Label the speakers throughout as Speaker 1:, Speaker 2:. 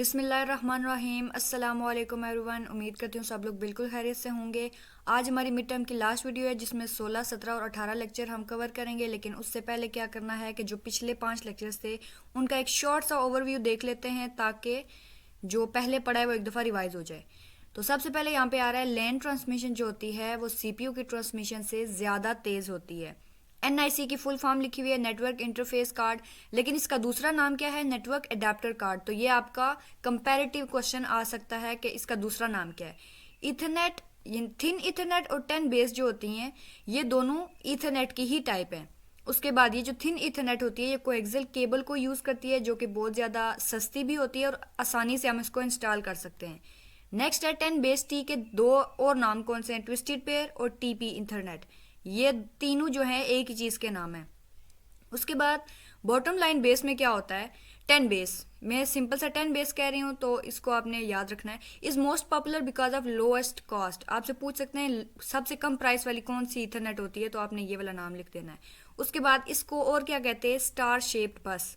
Speaker 1: बिस्मिल्लाहिर्रहमानिर्रहीम। अस्सलाम वालेकुम एवरीवन। उम्मीद करती हूँ सब लोग बिल्कुल खैरियत से होंगे। आज हमारी मिड टर्म की लास्ट वीडियो है जिसमें 16, 17 और 18 लेक्चर हम कवर करेंगे। लेकिन उससे पहले क्या करना है कि जो पिछले 5 लेक्चर्स थे उनका एक शॉर्ट सा ओवरव्यू देख लेते हैं ताकि जो पहले पढ़ा है वो एक दफ़ा रिवाइज हो जाए। तो सबसे पहले यहाँ पे आ रहा है लैन ट्रांसमिशन जो होती है वो सीपीयू की ट्रांसमिशन से ज़्यादा तेज़ होती है। एनआईसी की फुल फॉर्म लिखी हुई है नेटवर्क इंटरफेस कार्ड, लेकिन इसका दूसरा नाम क्या है? Network adapter card. तो ये आपका कंपैरेटिव क्वेश्चन आ सकता है कि इसका दूसरा नाम क्या है। इथरनेट, थिन इथरनेट और 10 बेस जो होती हैं ये दोनों इथरनेट की ही टाइप है। उसके बाद ये जो थिन इथरनेट होती है ये कोएक्सियल केबल को यूज़ करती है जो कि बहुत ज़्यादा सस्ती भी होती है और आसानी से हम इसको इंस्टॉल कर सकते हैं। नेक्स्ट है 10 बेस टी के दो और नाम कौन से हैं? ट्विस्टेड पेयर और टीपी इंटरनेट। ये तीनों जो है एक ही चीज़ के नाम है। उसके बाद बॉटम लाइन बेस में क्या होता है? 10 बेस। मैं सिंपल सा 10 बेस कह रही हूँ तो इसको आपने याद रखना है। Is most popular because of lowest cost. आपसे पूछ सकते हैं सबसे कम प्राइस वाली कौन सी इथरनेट होती है, तो आपने ये वाला नाम लिख देना है। उसके बाद इसको और क्या कहते हैं? स्टार शेप्ड बस।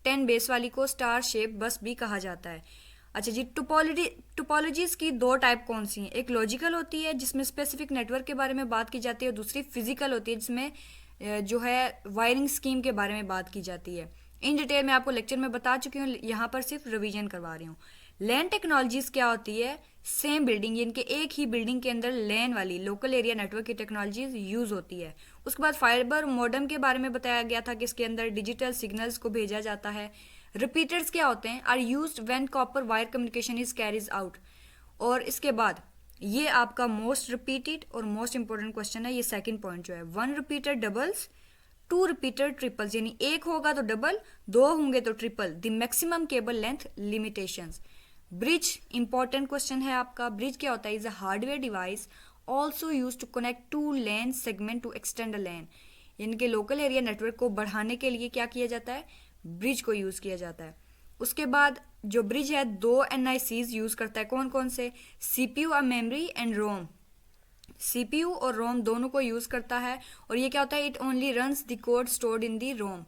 Speaker 1: 10 बेस वाली को स्टार शेप बस भी कहा जाता है। अच्छा जी, टोपोलॉजीज की दो टाइप कौन सी हैं? एक लॉजिकल होती है जिसमें स्पेसिफिक नेटवर्क के बारे में बात की जाती है और दूसरी फिजिकल होती है जिसमें जो है वायरिंग स्कीम के बारे में बात की जाती है। इन डिटेल में आपको लेक्चर में बता चुकी हूँ, यहाँ पर सिर्फ रिवीजन करवा रही हूँ। लैन टेक्नोलॉजीज क्या होती है? सेम बिल्डिंग, यानी कि एक ही बिल्डिंग के अंदर लैन वाली लोकल एरिया नेटवर्क की टेक्नोलॉजीज यूज होती है। उसके बाद फाइबर मॉडेम के बारे में बताया गया था कि इसके अंदर डिजिटल सिग्नल्स को भेजा जाता है। रिपीटर्स क्या होते हैं? Are used when copper wire communication is carries out. और इसके बाद ये आपका मोस्ट रिपीटेड और मोस्ट इंपॉर्टेंट क्वेश्चन है, ये सेकंड पॉइंट जो है, 1 रिपीटर डबल्स, 2 रिपीटर ट्रिपल्स, यानी एक होगा तो डबल, 2 होंगे तो triple. The maximum cable length limitations. Bridge important question है आपका। ब्रिज क्या होता है? Is a hardware device also use to connect to LAN segment to extend a LAN. यानी कि लोकल एरिया नेटवर्क को बढ़ाने के लिए क्या किया जाता है? ब्रिज को यूज़ किया जाता है। उसके बाद जो ब्रिज है दो एनआईसीज यूज़ करता है। कौन कौन से? सीपीयू और मेमोरी एंड रोम। सीपीयू और रोम दोनों को यूज़ करता है। और ये क्या होता है? It only runs the code stored in the ROM.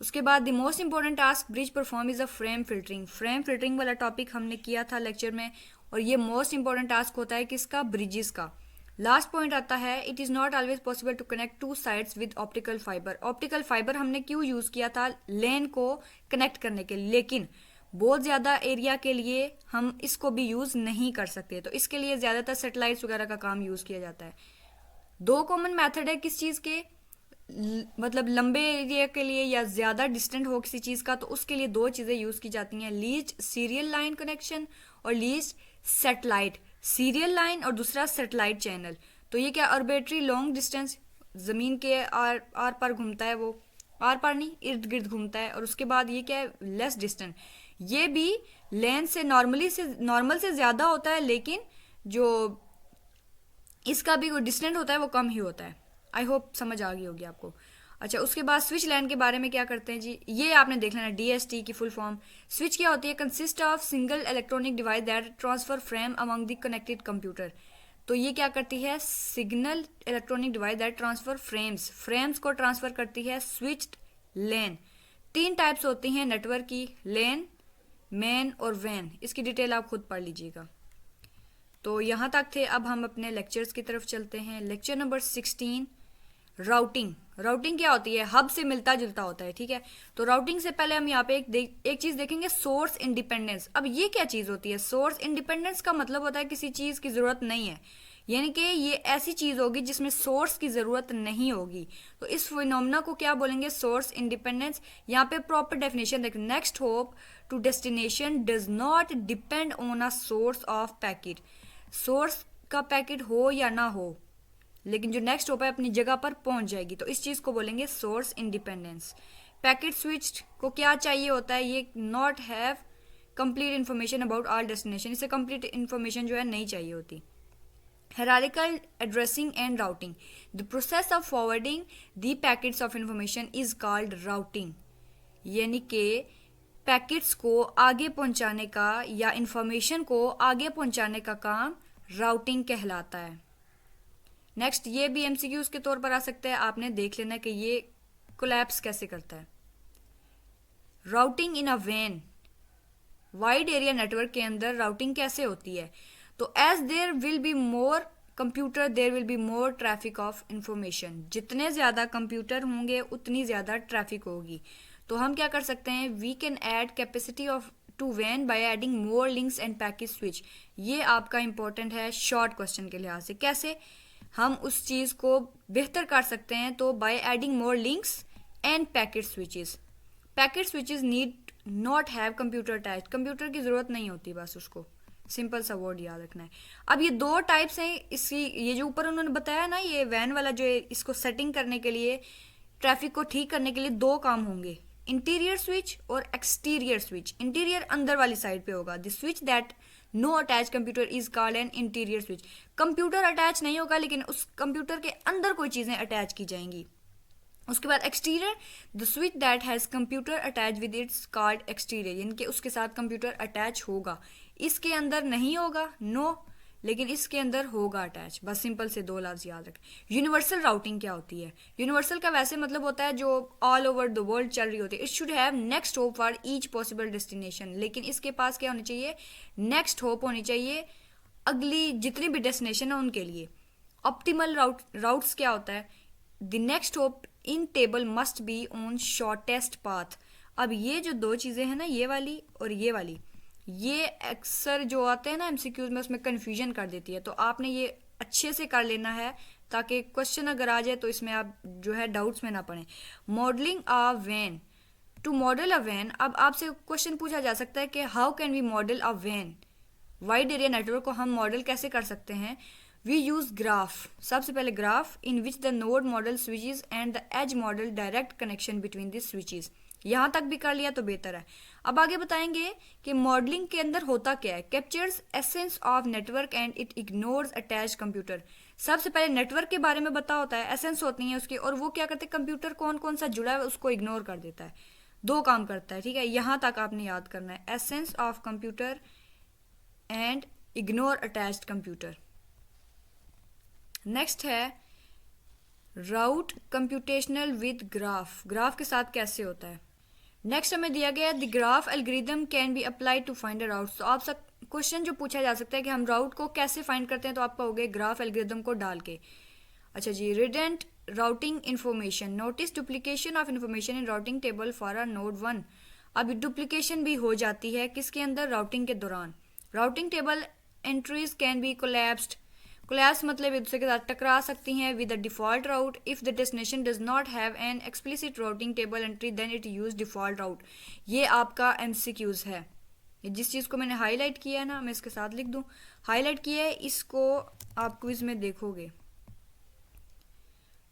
Speaker 1: उसके बाद the most important task bridge perform is a frame filtering. Frame filtering वाला टॉपिक हमने किया था लेक्चर में, और ये मोस्ट इंपॉर्टेंट टास्क होता है किसका? ब्रिजेस का। लास्ट पॉइंट आता है it is not always possible to connect two sides with optical fibre. Optical fibre हमने क्यों यूज़ किया था? लेन को कनेक्ट करने के लिए, लेकिन बहुत ज़्यादा एरिया के लिए हम इसको भी यूज़ नहीं कर सकते, तो इसके लिए ज़्यादातर सेटेलाइट्स वगैरह का काम यूज़ किया जाता है। दो कॉमन मेथड है किस चीज़ के? मतलब लंबे एरिया के लिए या ज़्यादा डिस्टेंट हो किसी चीज़ का, तो उसके लिए दो चीज़ें यूज़ की जाती हैं, लीस्ट सीरियल लाइन कनेक्शन और लीस्ट सेटेलाइट। सीरियल लाइन और दूसरा सेटेलाइट चैनल। तो ये क्या? आर्बिट्री लॉन्ग डिस्टेंस, ज़मीन के आर आर पार घूमता है, वो आर पार नहीं इर्द गिर्द घूमता है। और उसके बाद ये क्या है? Less distant. ये भी लेंथ से नॉर्मल से ज़्यादा होता है, लेकिन जो इसका भी कोई डिस्टेंट होता है वो कम ही होता है। आई होप समझ आ गई होगी आपको। अच्छा, उसके बाद स्विच लैन के बारे में क्या करते हैं जी, ये आपने देख लेना। डीएसटी की फुल फॉर्म। स्विच क्या होती है? Consist of single electronic device that transfer frame among the connected computer. तो ये क्या करती है? Signal electronic device that transfer frames को ट्रांसफर करती है स्विच्ड लैन। 3 टाइप्स होती हैं नेटवर्क की, लैन, मैन और वैन। इसकी डिटेल आप खुद पढ़ लीजिएगा। तो यहाँ तक थे। अब हम अपने लेक्चर्स की तरफ चलते हैं। Lecture number 16, routing. राउटिंग क्या होती है? हब से मिलता जुलता होता है, ठीक है। तो राउटिंग से पहले हम यहाँ पे एक चीज़ देखेंगे, सोर्स इंडिपेंडेंस। अब ये क्या चीज़ होती है? सोर्स इंडिपेंडेंस का मतलब होता है किसी चीज़ की ज़रूरत नहीं है, यानी कि ये ऐसी चीज़ होगी जिसमें सोर्स की ज़रूरत नहीं होगी। तो इस फिनोमेना को क्या बोलेंगे? Source independence. यहाँ पे प्रॉपर डेफिनेशन देखें। Next hop to destination does not depend on a source of packet. Source का पैकेट हो या ना हो, लेकिन जो नेक्स्ट होप है अपनी जगह पर पहुंच जाएगी, तो इस चीज़ को बोलेंगे सोर्स इंडिपेंडेंस। पैकेट स्विच को क्या चाहिए होता है? ये not have complete information about all destination. इसे कंप्लीट इन्फॉर्मेशन जो है नहीं चाहिए होती। Hierarchical addressing and routing. The process of forwarding the packets of information is called routing. यानी कि पैकेट्स को आगे पहुंचाने का या इंफॉर्मेशन को आगे पहुंचाने का काम राउटिंग कहलाता है। नेक्स्ट, ये भी एमसीक्यूज के तौर पर आ सकता है, आपने देख लेना कि ये कोलैप्स कैसे करता है। राउटिंग इन अ वैन। वाइड एरिया नेटवर्क के अंदर राउटिंग कैसे होती है? तो as there will be more computer there will be more traffic of information. जितने ज़्यादा कंप्यूटर होंगे उतनी ज़्यादा ट्रैफिक होगी। तो हम क्या कर सकते हैं, we can add capacity of to वैन by adding more links and packet switch. ये आपका इंपॉर्टेंट है शॉर्ट क्वेश्चन के लिहाज से। कैसे हम उस चीज़ को बेहतर कर सकते हैं? तो bye adding more links and packet switches. Packet switches need not have computer attach. Computer की ज़रूरत नहीं होती, बस उसको सिंपल सा वर्ड याद रखना है। अब ये दो टाइप्स हैं इसकी, ये जो ऊपर उन्होंने बताया ना, ये वैन वाला जो है, इसको सेटिंग करने के लिए, ट्रैफिक को ठीक करने के लिए दो काम होंगे, इंटीरियर स्विच और एक्सटीरियर स्विच। इंटीरियर अंदर वाली साइड पे होगा। The switch that no attach computer is called an interior switch. Computer attach नहीं होगा लेकिन उस कंप्यूटर के अंदर कोई चीज़ें अटैच की जाएंगी। उसके बाद exterior, the switch that has computer attach with its called exterior, यानी कि उसके साथ कंप्यूटर अटैच होगा। इसके अंदर नहीं होगा, नो, लेकिन इसके अंदर होगा अटैच। बस सिंपल से दो लफ्ज़ याद रखें। यूनिवर्सल राउटिंग क्या होती है? यूनिवर्सल का वैसे मतलब होता है जो ऑल ओवर द वर्ल्ड चल रही होती है। It should have next hop for each possible destination. लेकिन इसके पास क्या होनी चाहिए? नेक्स्ट होप होनी चाहिए अगली जितनी भी डेस्टिनेशन है उनके लिए। ऑप्टिमल राउट्स क्या होता है? The next hop in table must be on shortest path. अब ये जो दो चीज़ें हैं ना, ये वाली और ये वाली, ये अक्सर जो आते हैं ना एमसीक्यूज में, उसमें कन्फ्यूजन कर देती है। तो आपने ये अच्छे से कर लेना है ताकि क्वेश्चन अगर आ जाए तो इसमें आप जो है डाउट्स में ना पड़े। Modelling a van, to model a van. अब आपसे क्वेश्चन पूछा जा सकता है कि हाउ कैन वी मॉडल अ वैन? वाइड एरिया नेटवर्क को हम मॉडल कैसे कर सकते हैं? We use graph. सबसे पहले graph in which the node model switches and the age model direct connection between this switches. यहाँ तक भी कर लिया तो बेहतर है। अब आगे बताएंगे कि मॉडलिंग के अंदर होता क्या है। Captures essence of network and it ignores attach computer. सबसे पहले नेटवर्क के बारे में बता होता है, एसेंस होती है उसकी, और वो क्या करते हैं, कंप्यूटर कौन कौन सा जुड़ा है उसको इग्नोर कर देता है। दो काम करता है, ठीक है। यहाँ तक आपने याद करना है, essence of computer and ignore attached computer. Next है route computational with graph. Graph के साथ कैसे होता है? नेक्स्ट हमें दिया गया the graph algorithm can be applied to find a route. तो आप सब क्वेश्चन जो पूछा जा सकता है कि हम राउट को कैसे फाइंड करते हैं, तो आपका हो गया ग्राफ एल्गोरिथम को डाल के। अच्छा जी, redundant routing information, notice duplication of information in routing table for a node 1। अब डुप्लीकेशन भी हो जाती है किसके अंदर? राउटिंग के दौरान। Routing table entries can be collapsed. Collapse मतलब एक दूसरे के साथ टकरा सकती हैं with the default route. If the destination does not have an explicit routing table entry then it use default route. ये आपका एमसीक्यूज है। जिस चीज़ को मैंने हाईलाइट किया है ना, मैं इसके साथ लिख दूं, हाईलाइट किया है, इसको आप क्विज में देखोगे।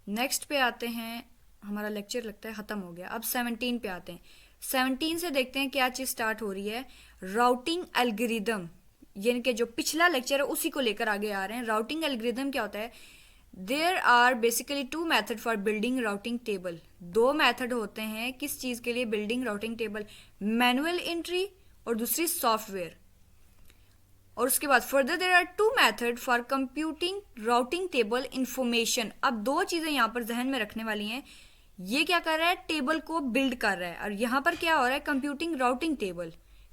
Speaker 1: नेक्स्ट पे आते हैं, हमारा लेक्चर लगता है ख़त्म हो गया। अब 17 पे आते हैं। 17 से देखते हैं क्या चीज़ स्टार्ट हो रही है। राउटिंग एल्गोरिदम, यानी कि जो पिछला लेक्चर है उसी को लेकर आगे आ रहे हैं। राउटिंग एल्गोरिदम क्या होता है? There are basically two method for building routing table. दो मेथड होते हैं किस चीज़ के लिए? Building routing table. Manual entry और दूसरी सॉफ्टवेयर। और उसके बाद further there are two method for computing routing table information. अब दो चीज़ें यहाँ पर जहन में रखने वाली हैं। ये क्या कर रहा है? टेबल को बिल्ड कर रहा है। और यहाँ पर क्या हो रहा है? कंप्यूटिंग राउटिंग टेबल,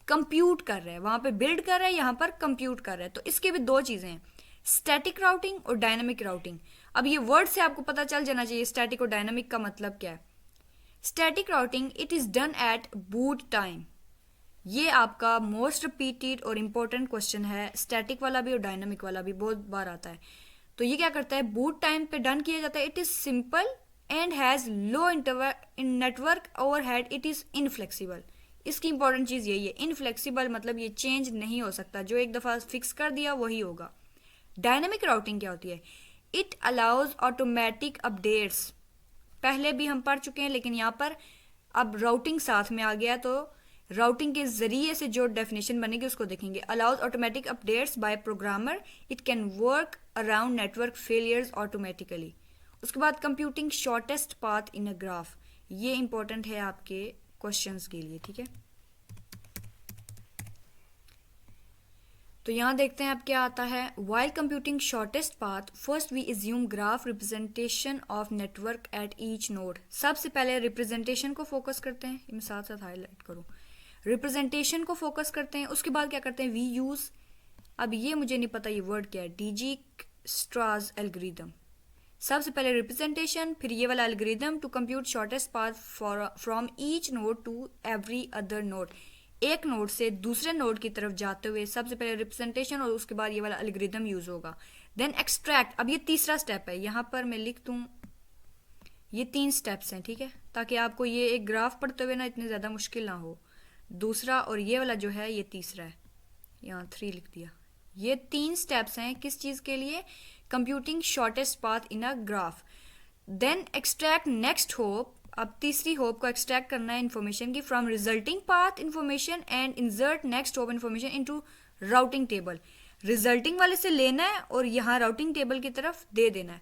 Speaker 1: कंप्यूट कर रहा है। वहाँ पे बिल्ड कर रहा है, यहाँ पर कंप्यूट कर रहा है। तो इसके भी दो चीज़ें हैं, स्टैटिक राउटिंग और डायनामिक राउटिंग। अब ये वर्ड से आपको पता चल जाना चाहिए स्टैटिक और डायनामिक का मतलब क्या है। Static routing, it is done at boot time. ये आपका मोस्ट रिपीटेड और इम्पोर्टेंट क्वेश्चन है। स्टैटिक वाला भी और डायनामिक वाला भी बहुत बार आता है। तो ये क्या करता है? बूट टाइम पे डन किया जाता है। It is simple and has low network overhead. It is inflexible. इसकी इंपॉर्टेंट चीज़ यही है, इनफ्लेक्सिबल मतलब ये चेंज नहीं हो सकता, जो एक दफ़ा फिक्स कर दिया वही होगा। डायनामिक राउटिंग क्या होती है? It allows automatic updates. पहले भी हम पढ़ चुके हैं लेकिन यहाँ पर अब राउटिंग साथ में आ गया, तो राउटिंग के जरिए से जो डेफिनेशन बनेगी उसको देखेंगे। Allows automatic updates by programmer. It can work around network failures automatically. उसके बाद computing shortest path in a graph. ये इंपॉर्टेंट है आपके क्वेश्चंस के लिए, ठीक है। तो यहाँ देखते हैं अब क्या आता है। While computing shortest path first we assume graph representation of network at each node. सबसे पहले रिप्रेजेंटेशन को फोकस करते हैं। मैं साथ साथ हाईलाइट करूँ। रिप्रेजेंटेशन को फोकस करते हैं। उसके बाद क्या करते हैं, वी यूज़, अब ये मुझे नहीं पता ये वर्ड क्या है, डिजिक्स्ट्रास एल्गोरिदम। सबसे पहले रिप्रेजेंटेशन, फिर ये वाला algorithm to compute shortest path from each node to every other node. एक नोड से दूसरे नोड की तरफ जाते हुए सबसे पहले रिप्रेजेंटेशन और उसके बाद ये वाला एल्गोरिदम यूज होगा। देन एक्सट्रैक्ट, अब ये तीसरा स्टेप है, यहाँ पर मैं लिख दूँ, ये 3 स्टेप्स हैं, ठीक है, ताकि आपको ये एक ग्राफ पढ़ते हुए ना इतनी ज़्यादा मुश्किल ना हो। दूसरा और ये वाला जो है ये तीसरा है, यहाँ 3 लिख दिया। ये 3 स्टेप्स हैं किस चीज़ के लिए, computing shortest path in a graph. Then extract next hop, अब तीसरी होप को एक्सट्रैक्ट करना है इन्फॉर्मेशन की from resulting path information and insert next hop information into routing table. Resulting वाले से लेना है और यहाँ राउटिंग टेबल की तरफ दे देना है।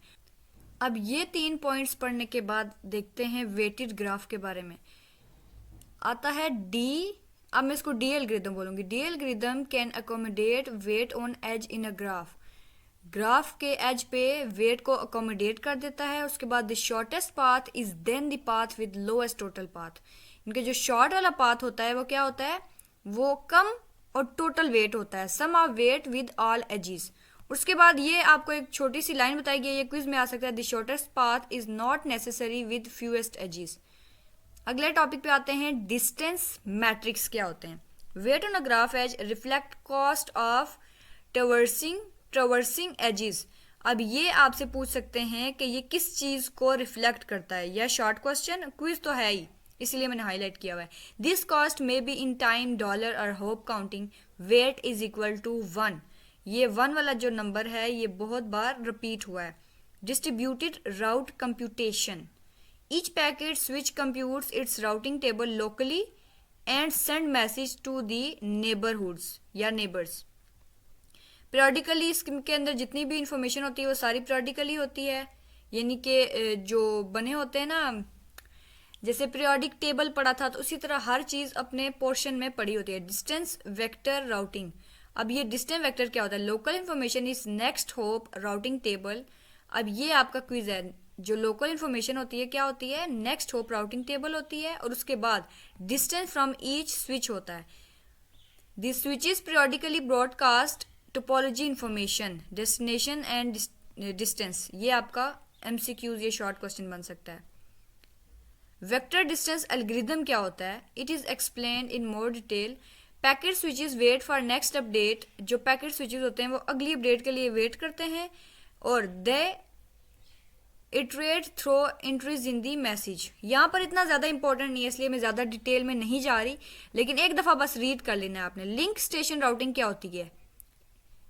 Speaker 1: अब ये 3 पॉइंट्स पढ़ने के बाद देखते हैं वेटेड ग्राफ के बारे में। आता है डी, अब मैं इसको डी एल्गोरिदम बोलूँगी। D algorithm can accommodate weight on edge in a graph. Graph के एज पे वेट को अकोमोडेट कर देता है। उसके बाद the shortest path is then the path with lowest total path. इनके जो शॉर्ट वाला पाथ होता है वो क्या होता है, वो कम और टोटल वेट होता है, sum of weight with all edges. उसके बाद ये आपको एक छोटी सी लाइन बताई गई है, ये क्विज में आ सकता है, the shortest path is not necessary with fewest edges. अगले टॉपिक पे आते हैं, डिस्टेंस मैट्रिक्स क्या होते हैं। Weight on a graph edge reflect cost of traversing edges. अब ये आपसे पूछ सकते हैं कि ये किस चीज़ को रिफ्लेक्ट करता है, या शॉर्ट क्वेश्चन, क्विज तो है ही इसलिए मैंने हाईलाइट किया हुआ है। This cost may be in time, dollar और hop counting, weight is equal to 1। ये 1 वाला जो नंबर है ये बहुत बार रिपीट हुआ है। Distributed route computation, each packet switch computes its routing table locally and send message to the neighborhoods या neighbors। periodically इसके अंदर जितनी भी इंफॉर्मेशन होती है वो सारी periodically होती है, यानी कि जो बने होते हैं ना, जैसे पीरियोडिक टेबल पढ़ा था तो उसी तरह हर चीज़ अपने पोर्शन में पड़ी होती है। डिस्टेंस वेक्टर राउटिंग, अब ये डिस्टेंस वेक्टर क्या होता है, local information is next hop routing table. अब ये आपका क्विज है, जो लोकल इन्फॉर्मेशन होती है क्या होती है, नेक्स्ट होप राउटिंग टेबल होती है, और उसके बाद डिस्टेंस फ्रॉम ईच स्विच होता है। This switches periodically broadcast topology information, destination and distance. ये आपका एमसीक्यूज, ये शॉर्ट क्वेश्चन बन सकता है। वेक्टर डिस्टेंस एल्गोरिदम क्या होता है, it is explained in more detail. Packet switches wait for next update, जो पैकेट स्विचेस होते हैं वो अगली अपडेट के लिए वेट करते हैं, और they iterate through entries in the message. यहाँ पर इतना ज़्यादा इंपॉर्टेंट नहीं है इसलिए मैं ज़्यादा डिटेल में नहीं जा रही, लेकिन एक दफ़ा बस रीड कर लेना है आपने। लिंक स्टेशन राउटिंग क्या होती है,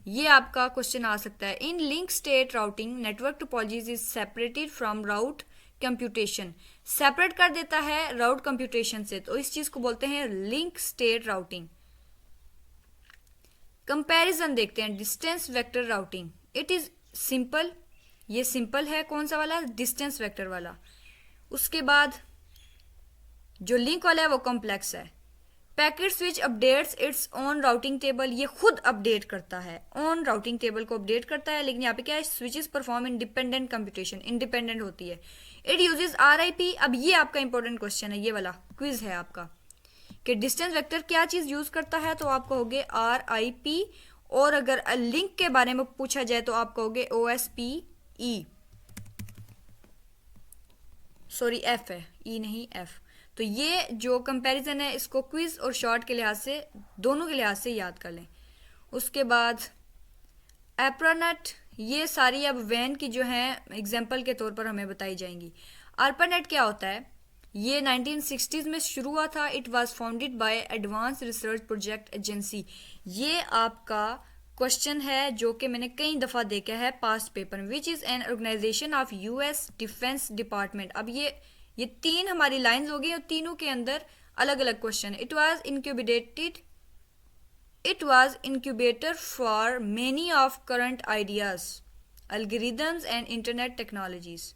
Speaker 1: ये आपका क्वेश्चन आ सकता है। In link state routing network topologies is separated from route computation. Separate कर देता है राउट कंप्यूटेशन से, तो इस चीज़ को बोलते हैं लिंक स्टेट राउटिंग। कंपैरिजन देखते हैं, distance vector routing, it is simple, ये सिंपल है, कौन सा वाला, डिस्टेंस वेक्टर वाला। उसके बाद जो लिंक वाला है वो कॉम्प्लेक्स है। Packet switch updates it's on routing table, ये खुद अपडेट करता है, ऑन राउटिंग टेबल को अपडेट करता है, लेकिन यहाँ पे क्या है, switches perform independent computation, independent होती है। इट यूजेस RIP, अब ये आपका इंपॉर्टेंट क्वेश्चन है, ये वाला क्विज है आपका, कि डिस्टेंस वेक्टर क्या चीज़ यूज करता है, तो आप कहोगे RIP, और अगर लिंक के बारे में पूछा जाए तो आप कहोगे OSPE, सॉरी F है, E नहीं F। तो ये जो कंपैरिजन है इसको क्विज और शॉर्ट के लिहाज से, दोनों के लिहाज से याद कर लें। उसके बाद एप्रानेट, ये सारी अब वैन की जो है एग्जाम्पल के तौर पर हमें बताई जाएंगी। ARPANET क्या होता है, ये 1960s में शुरू हुआ था। It was founded by advance research project agency. ये आपका क्वेश्चन है जो कि मैंने कई दफ़ा देखा है पास्ट पेपर में, which is an organization of US defence department. अब ये 3 हमारी लाइंस हो गई और तीनों के अंदर अलग अलग question. It was incubator for many of current ideas, algorithms and internet technologies.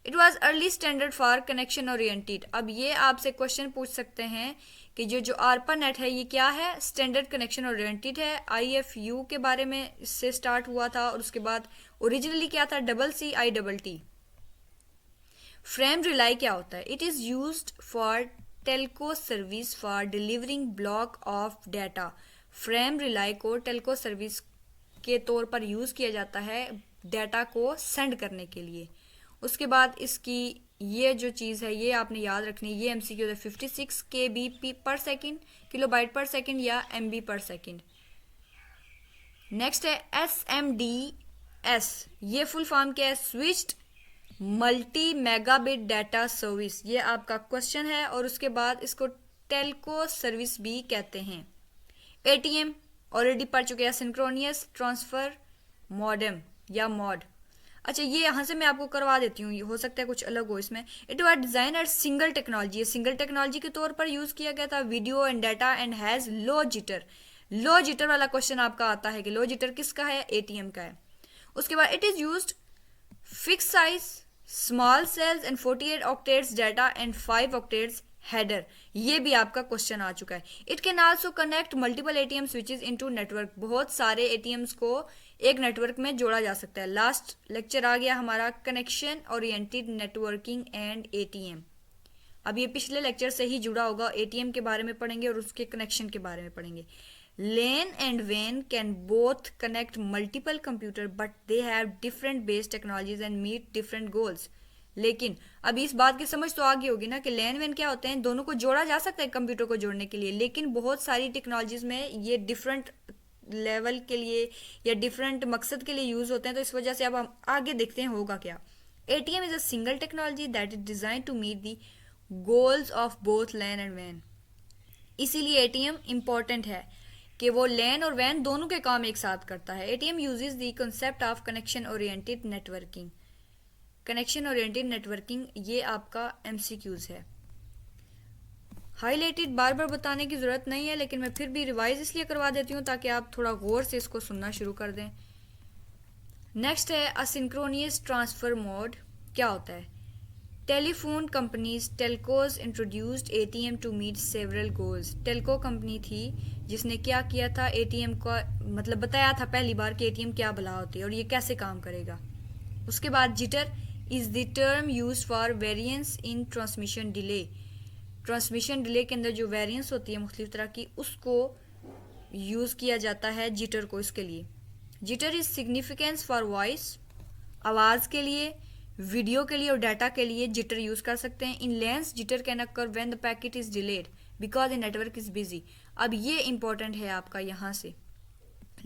Speaker 1: It was early standard for connection oriented. अब ये आपसे क्वेश्चन पूछ सकते हैं कि जो ARPANET है ये क्या है, स्टैंडर्ड कनेक्शन ओरिएंटेड है, IFU के बारे में इससे स्टार्ट हुआ था, और उसके बाद ओरिजिनली क्या था, CCITT। फ्रेम रिलाई क्या होता है, it is used for Telco service for delivering block of data. Frame rely को टेल्को सर्विस के तौर पर यूज़ किया जाता है डाटा को सेंड करने के लिए। उसके बाद इसकी ये जो चीज़ है ये आपने याद रखनी, ये MCQ है 56 KB पर सेकेंड, किलोबाइट पर सेकेंड या MB पर सेकेंड। नेक्स्ट है SMDS, ये फुल फॉर्म क्या है? Switched multi megabit data service, ये आपका क्वेश्चन है। और उसके बाद इसको टेल्को सर्विस भी कहते हैं। ATM ऑलरेडी पढ़ चुके हैं, सिंक्रोनियस ट्रांसफर मॉडेम या मॉड। अच्छा, ये यहाँ से मैं आपको करवा देती हूँ, हो सकता है कुछ अलग हो इसमें। It was design eight single technology, single technology के तौर पर यूज किया गया था। Video and data and has low jitter. Low jitter वाला क्वेश्चन आपका आता है कि लो जिटर किसका है? ATM का है। उसके बाद it is used fix size small cells and 48 octets data and 5 octets header, ये भी आपका क्वेश्चन आ चुका है। It can also connect multiple ATM switches into network, बहुत सारे ATMs को एक नेटवर्क में जोड़ा जा सकता है। लास्ट लेक्चर आ गया हमारा connection oriented networking and ATM। अब ये पिछले लेक्चर से ही जुड़ा होगा, ATM के बारे में पढ़ेंगे और उसके कनेक्शन के बारे में पढ़ेंगे। LAN and WAN can both connect multiple computer but they have different base technologies and meet different goals। लेकिन अब इस बात की समझ तो आ गई होगी ना कि LAN WAN क्या होते हैं? दोनों को जोड़ा जा सकता है कंप्यूटर को जोड़ने के लिए, लेकिन बहुत सारी टेक्नोलॉजीज में ये डिफरेंट लेवल के लिए या डिफरेंट मकसद के लिए यूज होते हैं। तो इस वजह से अब हम आगे देखते हैं होगा क्या। ATM is a single technology that is design to meet the goals of both LAN and WAN। इसीलिए ATM इंपॉर्टेंट है कि वो LAN और WAN दोनों के काम एक साथ करता है। ATM uses the concept of connection oriented networking. Connection oriented networking ये आपका MCQs है। हाईलाइटेड बार बार बताने की ज़रूरत नहीं है, लेकिन मैं फिर भी रिवाइज इसलिए करवा देती हूँ ताकि आप थोड़ा गौर से इसको सुनना शुरू कर दें। नेक्स्ट है असिंक्रोनियस ट्रांसफर मोड, क्या होता है? Telephone companies telcos introduced ATM to meet several goals. Telco company थी जिसने क्या किया था? ATM का मतलब बताया था पहली बार कि ATM क्या भला होती है और ये कैसे काम करेगा। उसके बाद jitter is the term use for variance in transmission delay. Transmission delay के अंदर जो वेरिएंस होती है मुख्तलिफ तरह की, उसको यूज किया जाता है जिटर को। इसके लिए jitter is significance for voice, आवाज के लिए, वीडियो के लिए और डाटा के लिए जिटर यूज कर सकते हैं। In lens jitter can occur when the packet is delayed because the network is busy. अब ये इंपॉर्टेंट है आपका यहाँ से।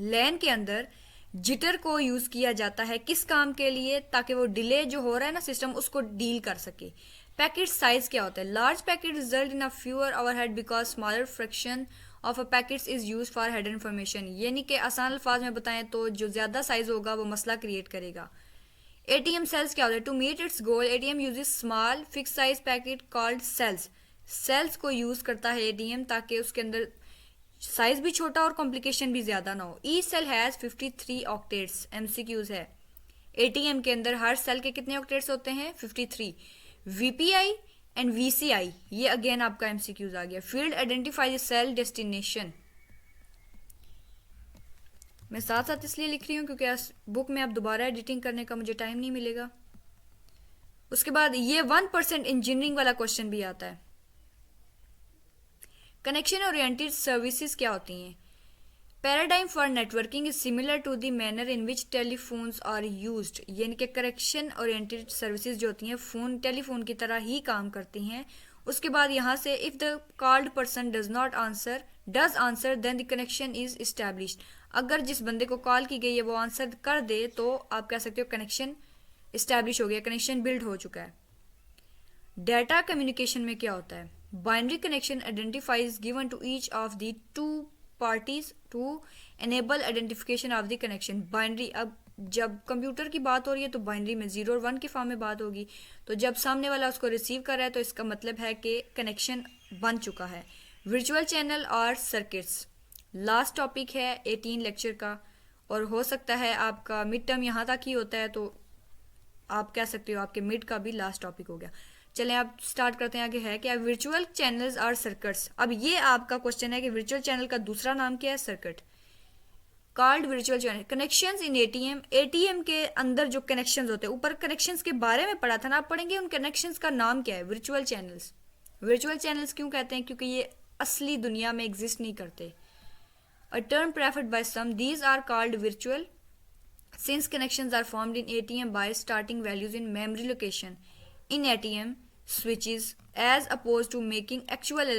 Speaker 1: लैन के अंदर जिटर को यूज किया जाता है किस काम के लिए? ताकि वो डिले जो हो रहा है ना सिस्टम उसको डील कर सके। पैकेट साइज क्या होता है? Large packet result in a fewer overhead because smaller fraction of a packets is use for header information. यानी कि आसान अल्फाज में बताएं तो जो ज्यादा साइज होगा वो मसला क्रिएट करेगा। ATM सेल्स क्या होता है? To meet its goal ATM uses small fix size packet called cells. Cells को यूज करता है ATM ताकि उसके अंदर साइज भी छोटा और कॉम्प्लिकेशन भी ज्यादा ना हो। Each cell has 53 octets. MCQs है। ATM के अंदर हर सेल के कितने ऑक्टेट्स होते हैं? 53। VPI एंड VCI ये अगेन आपका MCQs आ गया। Field identify the cell destination. मैं साथ साथ इसलिए लिख रही हूँ क्योंकि बुक में अब दोबारा एडिटिंग करने का मुझे टाइम नहीं मिलेगा। उसके बाद ये 1% इंजीनियरिंग वाला क्वेश्चन भी आता है। कनेक्शन ओरिएंटेड सर्विसेज क्या होती हैं? Paradigm for networking is similar to the manner in which telephones are used. यानी कि कनेक्शन ओरिएंटेड सर्विसेज जो होती हैं फोन टेलीफोन की तरह ही काम करती हैं। उसके बाद यहाँ से if the called person does answer then the connection is established. अगर जिस बंदे को कॉल की गई है वो आंसर कर दे तो आप कह सकते हो कनेक्शन इस्टेब्लिश हो गया, कनेक्शन बिल्ड हो चुका है। डाटा कम्युनिकेशन में क्या होता है? Binary connection identifies given to each of the two parties to enable identification of the connection. Binary, अब जब कंप्यूटर की बात हो रही है तो बाइनरी में 0 और 1 के फॉर्म में बात होगी। तो जब सामने वाला उसको रिसीव कर रहा है तो इसका मतलब है कि कनेक्शन बन चुका है। वर्चुअल चैनल और सर्किट्स लास्ट टॉपिक है 18 लेक्चर का, और हो सकता है आपका मिड टर्म यहाँ तक ही होता है तो आप कह सकते हो आपके मिड का भी लास्ट टॉपिक हो गया। चलें आप स्टार्ट करते हैं। आगे है क्या? वर्चुअल चैनल्स और सर्किट्स। अब ये आपका क्वेश्चन है कि वर्चुअल चैनल का दूसरा नाम क्या है? Circuit. Called virtual channel connections in ATM के अंदर जो कनेक्शंस होते हैं, ऊपर कनेक्शंस के बारे में पढ़ा था ना, आप पढ़ेंगे उन कनेक्शंस का नाम क्या है? Virtual channels. वर्चुअल चैनल्स क्यों कहते हैं? क्योंकि ये असली दुनिया में एग्जिस्ट नहीं करते। A term preferred by some, these are called virtual since connections are formed in ATM by starting values in memory location in ATM switches as opposed to making actual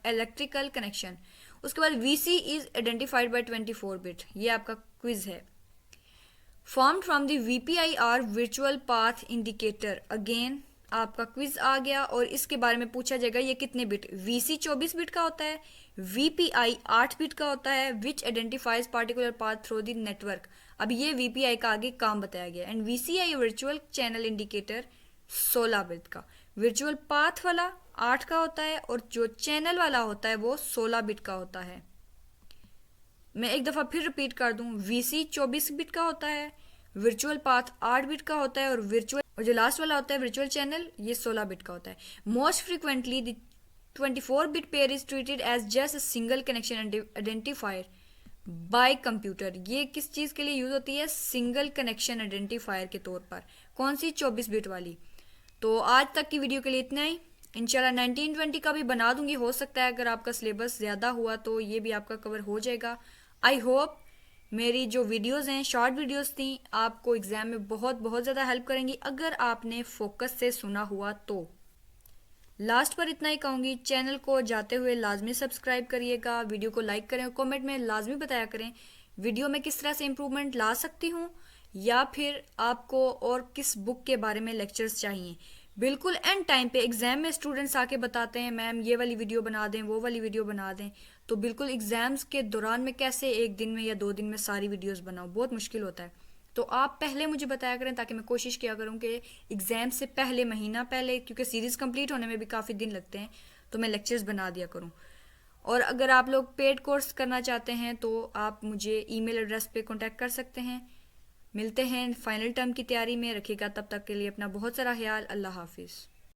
Speaker 1: electrical connection। उसके बाद VC is identified by 24 bit, ये आपका quiz है। Formed from the VPIR virtual path indicator, again आपका quiz आ गया और इसके बारे में पूछा जाएगा ये कितने बिट। VC 24 बिट का होता है, VPI 8 बिट का होता है, which identifies particular path through the network. अब ये VPI का आगे काम बताया गया। And VCI virtual channel indicator 16 bit का, वर्चुअल पाथ वाला 8 का होता है और जो चैनल वाला होता है वो 16 बिट का होता है। मैं एक दफ़ा फिर रिपीट कर दूं, VC 24 बिट का होता है, वर्चुअल पाथ 8 बिट का होता है और जो लास्ट वाला होता है वर्चुअल चैनल, ये 16 बिट का होता है। Most frequently the 24 bit pair is treated as just a single connection identifier by computer. ये किस चीज़ के लिए यूज़ होती है? सिंगल कनेक्शन आइडेंटिफायर के तौर पर। कौन सी? 24 बिट वाली। तो आज तक की वीडियो के लिए इतना ही। इंशाल्लाह 1920 का भी बना दूंगी, हो सकता है अगर आपका सिलेबस ज़्यादा हुआ तो ये भी आपका कवर हो जाएगा। आई होप मेरी जो वीडियोस हैं, शॉर्ट वीडियोस थी, आपको एग्ज़ाम में बहुत बहुत ज़्यादा हेल्प करेंगी अगर आपने फोकस से सुना हुआ तो। लास्ट पर इतना ही कहूँगी, चैनल को जाते हुए लाजमी सब्सक्राइब करिएगा, वीडियो को लाइक करें और कमेंट में लाजमी बताया करें वीडियो में किस तरह से इम्प्रूवमेंट ला सकती हूँ या फिर आपको और किस बुक के बारे में लेक्चर्स चाहिए। बिल्कुल एंड टाइम पे एग्ज़ाम में स्टूडेंट्स आके बताते हैं मैम ये वाली वीडियो बना दें, वो वाली वीडियो बना दें। तो बिल्कुल एग्ज़ाम्स के दौरान में कैसे एक दिन में या 2 दिन में सारी वीडियोस बनाऊँ, बहुत मुश्किल होता है। तो आप पहले मुझे बताया करें ताकि मैं कोशिश किया करूँ कि एग्ज़ाम से पहले, महीना पहले, क्योंकि सीरीज़ कंप्लीट होने में भी काफ़ी दिन लगते हैं, तो मैं लेक्चर्स बना दिया करूँ। और अगर आप लोग पेड कोर्स करना चाहते हैं तो आप मुझे ईमेल एड्रेस पे कांटेक्ट कर सकते हैं। मिलते हैं फाइनल टर्म की तैयारी में। रखिएगा तब तक के लिए अपना बहुत सारा ख्याल। अल्लाह हाफिज़।